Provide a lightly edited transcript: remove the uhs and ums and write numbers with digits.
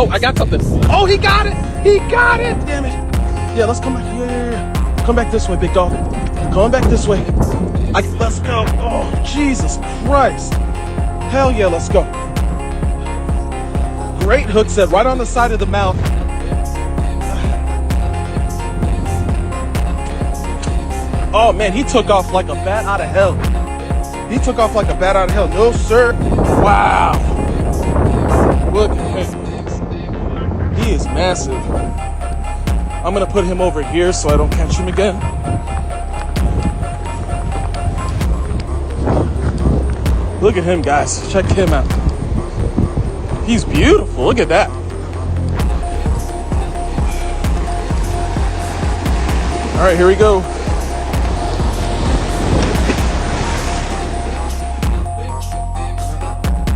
Oh, I got something. Oh, he got it. He got it. Damn it. Yeah, let's come back. Yeah. Come back this way, big dog. Come back this way. Let's go. Oh, Jesus Christ. Hell yeah, let's go. Great hook set right on the side of the mouth. Oh man, he took off like a bat out of hell. He took off like a bat out of hell. No, sir. Wow. Look at him. He is massive. I'm going to put him over here so I don't catch him again. Look at him, guys. Check him out. He's beautiful. Look at that. All right, here we go.